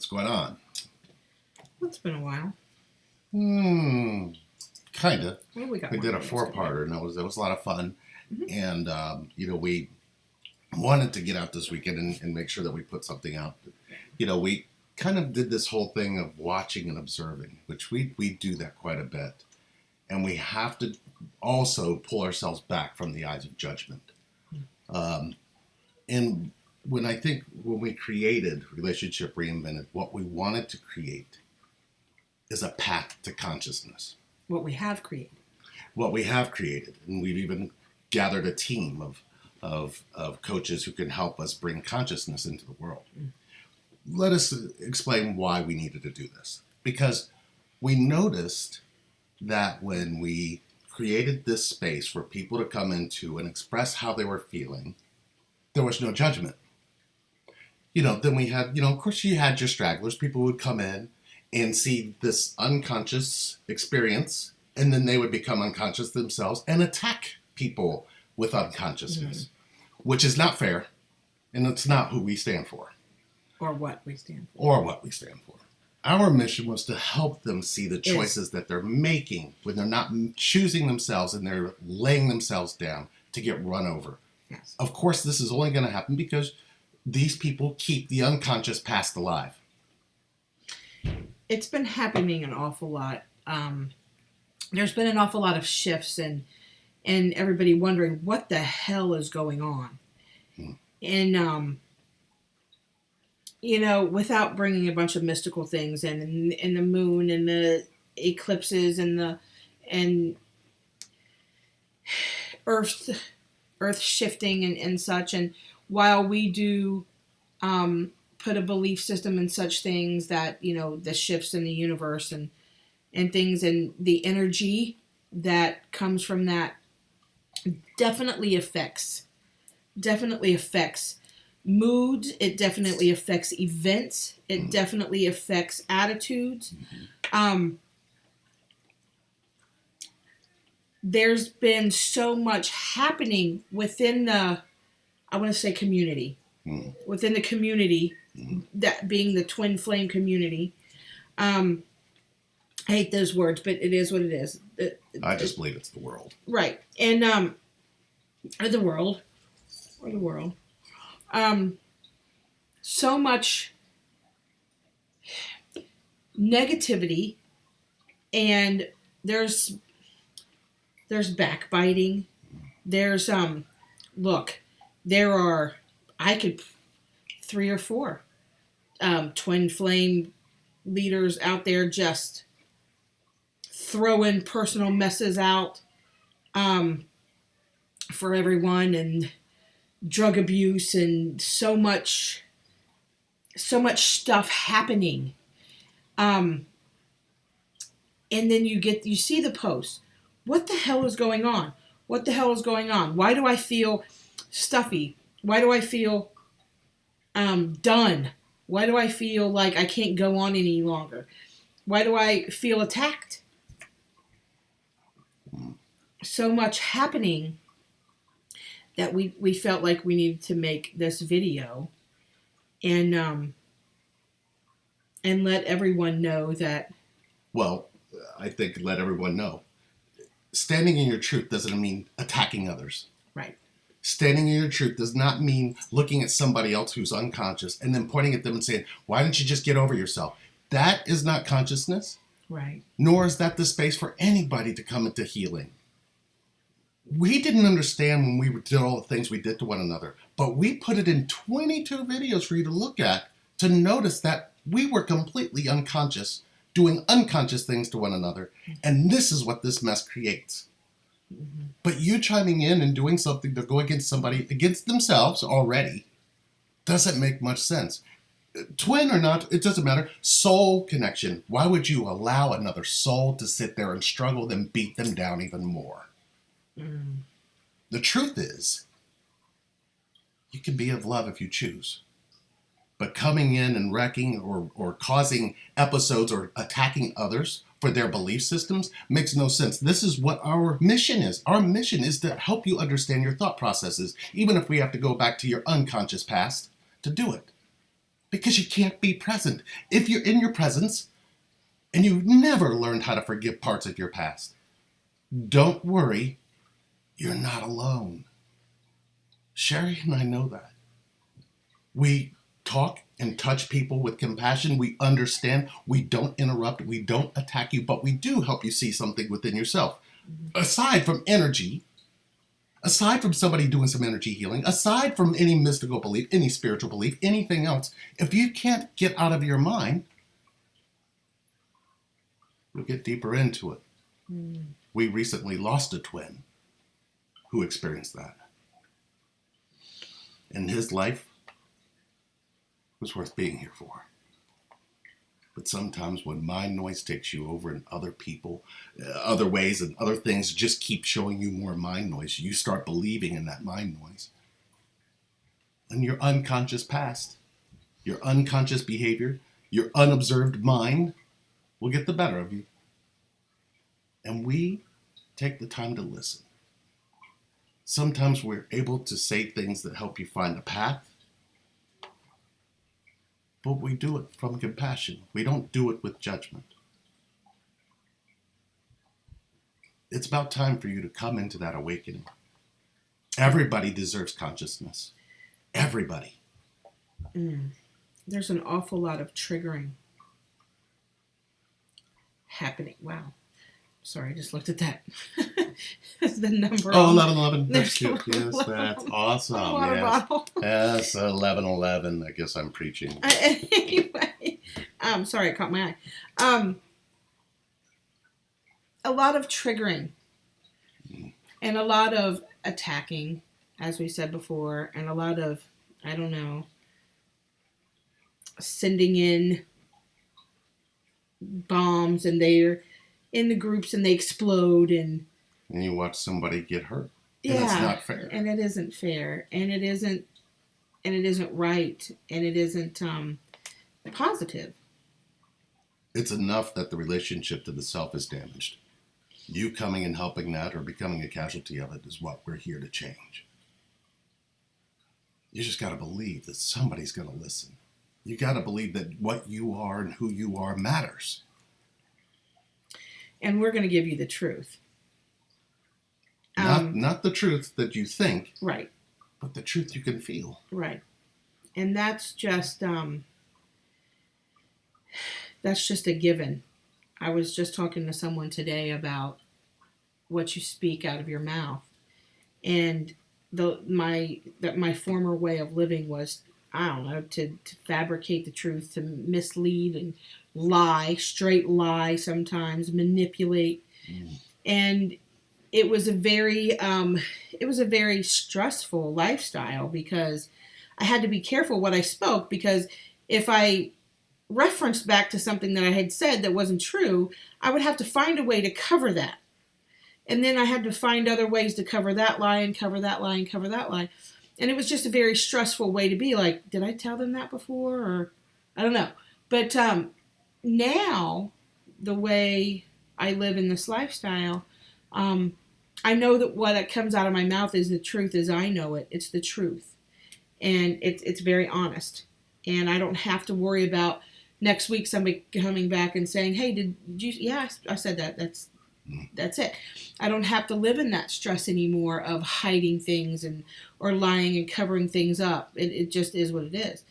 What's going on? Well, it's been a while. Kind of. Well, we did a four-parter, and it was a lot of fun. Mm-hmm. And we wanted to get out this weekend and make sure that we put something out. We kind of did this whole thing of watching and observing, which we do that quite a bit, and we have to also pull ourselves back from the eyes of judgment. And when we created Relationship Reinvented, what we wanted to create is a path to consciousness. What we have created. And we've even gathered a team of coaches who can help us bring consciousness into the world. Let us explain why we needed to do this. Because we noticed that when we created this space for people to come into and express how they were feeling, there was no judgment. Then we had, of course you had your stragglers. People would come in and see this unconscious experience, and then they would become unconscious themselves and attack people with unconsciousness, which is not fair, and it's not who we stand for. Or what we stand for. Our mission was to help them see the choices that they're making when they're not choosing themselves and they're laying themselves down to get run over. Yes. Of course, this is only going to happen because these people keep the unconscious past alive. It's been happening an awful lot. There's been an awful lot of shifts and everybody wondering what the hell is going on. And, without bringing a bunch of mystical things in the moon and the eclipses and earth shifting and such. And while we do put a belief system in such things that, the shifts in the universe and things and the energy that comes from that definitely affects moods. It definitely affects events. It definitely affects attitudes. There's been so much happening within the, I want to say community, within the community, that being the twin flame community. I hate those words, but it is what it is. I just believe it's the world. Right. And, or the world. So much negativity, and there's backbiting. There's, there are, 3 or 4, twin flame leaders out there just throwing personal messes out, for everyone, and drug abuse and so much stuff happening. And then you see the post. What the hell is going on? Why do I feel stuffy? Why do I feel done? Why do I feel like I can't go on any longer? Why do I feel attacked? So much happening that we felt like we needed to make this video and let everyone know that. Well, I think let everyone know. Standing in your truth doesn't mean attacking others. Right. Standing in your truth does not mean looking at somebody else who's unconscious and then pointing at them and saying, why don't you just get over yourself? That is not consciousness. Right. Nor is that the space for anybody to come into healing. We didn't understand when we did all the things we did to one another, but we put it in 22 videos for you to look at to notice that we were completely unconscious, doing unconscious things to one another, and this is what this mess creates. Mm-hmm. But you chiming in and doing something to go against somebody, against themselves already, doesn't make much sense. Twin or not, it doesn't matter. Soul connection. Why would you allow another soul to sit there and struggle, then beat them down even more? The truth is, you can be of love if you choose. But coming in and wrecking or causing episodes or attacking others for their belief systems makes no sense. This is what our mission is. Our mission is to help you understand your thought processes, even if we have to go back to your unconscious past to do it. because you can't be present. If you're in your presence and you never learned how to forgive parts of your past, don't worry, you're not alone. Sherry and I know that. We talk and touch people with compassion. We understand. We don't interrupt. We don't attack you, but we do help you see something within yourself. Aside from energy, aside from somebody doing some energy healing, aside from any mystical belief, any spiritual belief, anything else, if you can't get out of your mind, we'll get deeper into it. We recently lost a twin who experienced that. And his life was worth being here for. But sometimes when mind noise takes you over and other people, other ways and other things just keep showing you more mind noise, you start believing in that mind noise. And your unconscious past, your unconscious behavior, your unobserved mind will get the better of you. And we take the time to listen. Sometimes we're able to say things that help you find a path, but we do it from compassion. We don't do it with judgment. It's about time for you to come into that awakening. Everybody deserves consciousness. Everybody. There's an awful lot of triggering happening. Wow. Sorry, I just looked at that. That's the number. Oh, 1111. That's cute. Yes, that's awesome. Water bottle. Yes, 1111. I guess I'm preaching. Anyway, sorry, it caught my eye. A lot of triggering and a lot of attacking, as we said before, and a lot of, I don't know, sending in bombs, and they're in the groups and they explode, and you watch somebody get hurt. Yeah, and it's not fair. And it isn't fair, and it isn't right, and it isn't positive. It's enough that the relationship to the self is damaged. You coming and helping that or becoming a casualty of it is what we're here to change. You just got to believe that somebody's going to listen. You got to believe that what you are and who you are matters. And we're going to give you the truth. Not the truth that you think. Right. But the truth you can feel. Right. And that's just a given. I was just talking to someone today about what you speak out of your mouth. And my former way of living was, I don't know, to fabricate the truth, to mislead and lie, straight lie sometimes, manipulate. And it was a very stressful lifestyle, because I had to be careful what I spoke, because if I referenced back to something that I had said that wasn't true, I would have to find a way to cover that. And then I had to find other ways to cover that lie and cover that lie and cover that lie. And it was just a very stressful way to be. Like, did I tell them that before? Or I don't know. But now, the way I live in this lifestyle, I know that what comes out of my mouth is the truth as I know it. It's the truth. And it's very honest. And I don't have to worry about next week somebody coming back and saying, hey, did you? Yeah, I said that. That's it. I don't have to live in that stress anymore of hiding things or lying and covering things up. It just is what it is.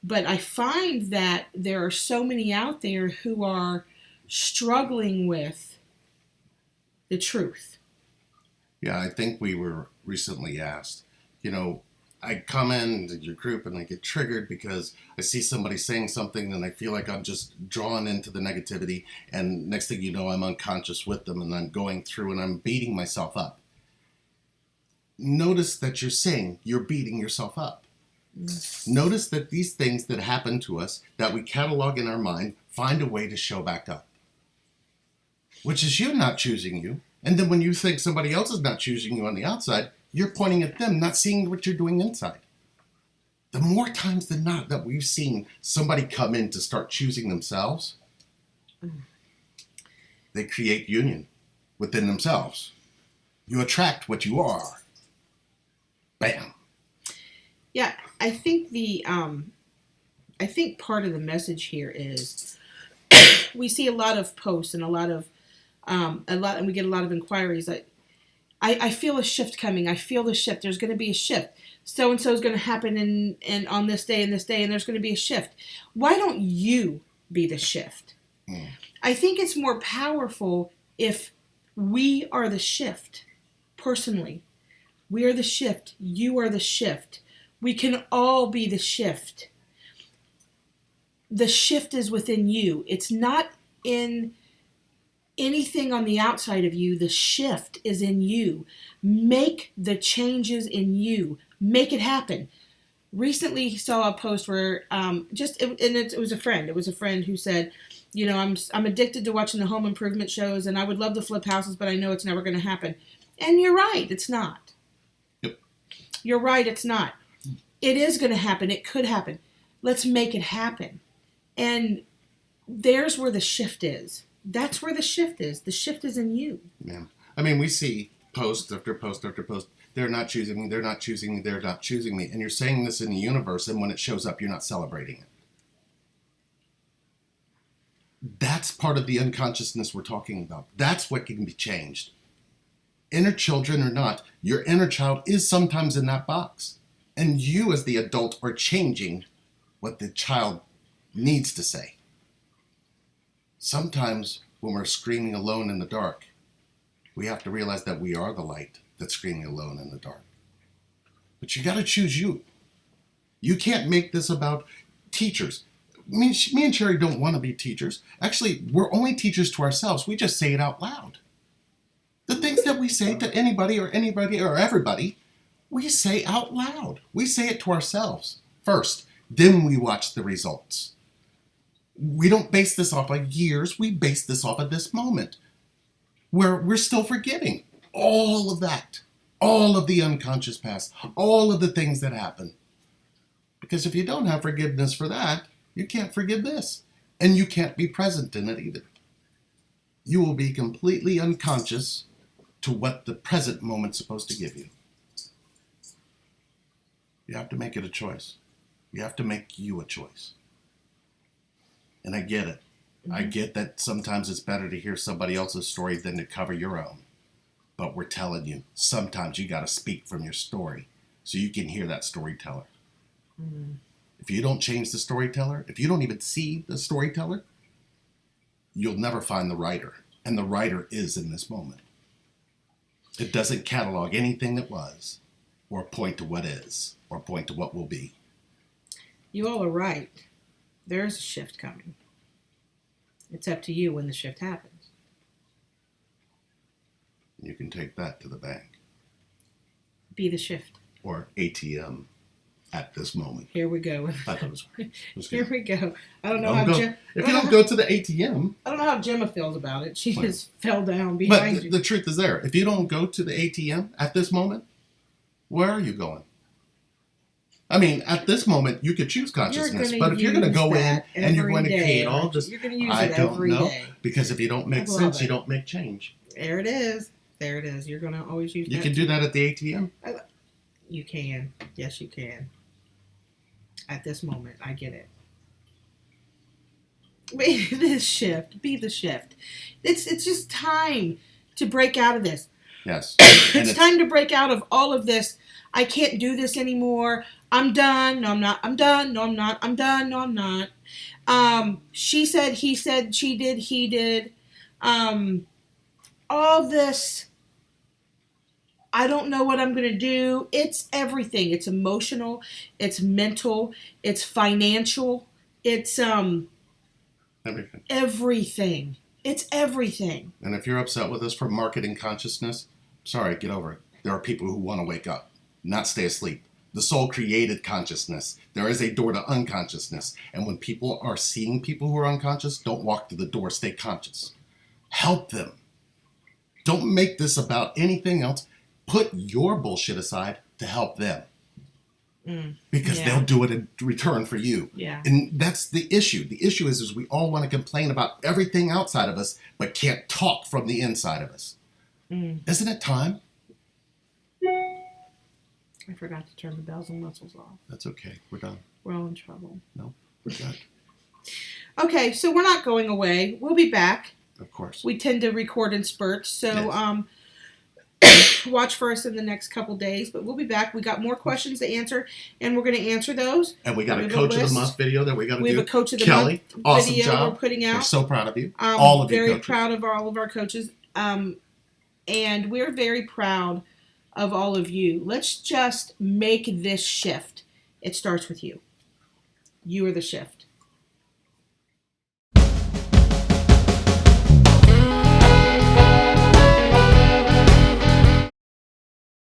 But I find that there are so many out there who are struggling with the truth. Yeah, I think we were recently asked, I come into your group and I get triggered because I see somebody saying something and I feel like I'm just drawn into the negativity, and next thing you know, I'm unconscious with them and I'm going through and I'm beating myself up. Notice that you're saying you're beating yourself up. Notice that these things that happen to us, that we catalog in our mind, find a way to show back up. Which is you not choosing you. And then when you think somebody else is not choosing you on the outside, you're pointing at them, not seeing what you're doing inside. The more times than not that we've seen somebody come in to start choosing themselves, they create union within themselves. You attract what you are. Bam. Yeah, I think the I think part of the message here is we see a lot of posts and and we get a lot of inquiries. I feel a shift coming. I feel the shift. There's going to be a shift. So and so is going to happen and on this day and this day, and there's going to be a shift. Why don't you be the shift? Mm. I think it's more powerful if we are the shift. Personally, we are the shift. You are the shift. We can all be the shift. The shift is within you. It's not in anything on the outside of you. The shift is in you. Make the changes in you. Make it happen. Recently saw a post where it was a friend. It was a friend who said, I'm addicted to watching the home improvement shows, and I would love to flip houses, but I know it's never going to happen. And you're right, it's not. Yep. You're right, it's not. It is going to happen. It could happen. Let's make it happen. And there's where the shift is. That's where the shift is. The shift is in you. Yeah. I mean, we see post after post after post. They're not choosing me. They're not choosing me. They're not choosing me. And you're saying this in the universe, and when it shows up, you're not celebrating it. That's part of the unconsciousness we're talking about. That's what can be changed. Inner children or not, your inner child is sometimes in that box. And you as the adult are changing what the child needs to say. Sometimes when we're screaming alone in the dark, we have to realize that we are the light that's screaming alone in the dark. But you got to choose you. You can't make this about teachers. Me and Sherry don't want to be teachers. Actually, we're only teachers to ourselves. We just say it out loud. The things that we say to anybody or everybody, we say out loud. We say it to ourselves first. Then we watch the results. We don't base this off of years. We base this off of this moment where we're still forgiving all of that, all of the unconscious past, all of the things that happen. Because if you don't have forgiveness for that, you can't forgive this. And you can't be present in it either. You will be completely unconscious to what the present moment's supposed to give you. You have to make it a choice. You have to make you a choice. And I get it. Mm-hmm. I get that sometimes it's better to hear somebody else's story than to cover your own. But we're telling you, sometimes you got to speak from your story so you can hear that storyteller. Mm-hmm. If you don't change the storyteller, if you don't even see the storyteller, you'll never find the writer. And the writer is in this moment. It doesn't catalog anything that was, or point to what is, or point to what will be. You all are right. There's a shift coming. It's up to you when the shift happens. You can take that to the bank. Be the shift. Or ATM at this moment. Here we go. Here we go. I don't know how Gemma... If you don't go to the ATM... I don't know how Gemma feels about it. She just fell down behind you. But the truth is there. If you don't go to the ATM at this moment, where are you going? I mean, at this moment, you could choose consciousness, but if you're going to go in and you're going to create all this, you're going to use it every day. Because if you don't make sense, you don't make change. There it is. There it is. You're going to always use that. You can do that at the ATM? You can. Yes, you can. At this moment, I get it. Be the shift. Be the shift. It's just time to break out of this. Yes. It's time to break out of all of this. I can't do this anymore. I'm done. No, I'm not. I'm done. No, I'm not. I'm done. No, I'm not. She said, he said, she did, he did. All this, I don't know what I'm going to do. It's everything. It's emotional. It's mental. It's financial. It's everything. Everything. It's everything. And if you're upset with us for marketing consciousness, sorry, get over it. There are people who want to wake up, not stay asleep. The soul created consciousness. There is a door to unconsciousness. And when people are seeing people who are unconscious, don't walk through the door, stay conscious. Help them. Don't make this about anything else. Put your bullshit aside to help them. Because they'll do it in return for you. Yeah. And that's the issue. The issue is we all want to complain about everything outside of us, but can't talk from the inside of us. Isn't it time? I forgot to turn the bells and whistles off. That's okay. We're done. We're all in trouble. No. We're good. Okay, so we're not going away. We'll be back. Of course. We tend to record in spurts, so watch for us in the next couple days. But we'll be back. We got more questions to answer, and we're going to answer those. And we got a Coach of the Month video that we got to do. We have a Coach of the Kelly, Month awesome video job. we're putting out. We're so proud of you. All of you very coaches. proud of all of our coaches. And we're very proud of all of you. Let's just make this shift. It starts with you. You are the shift.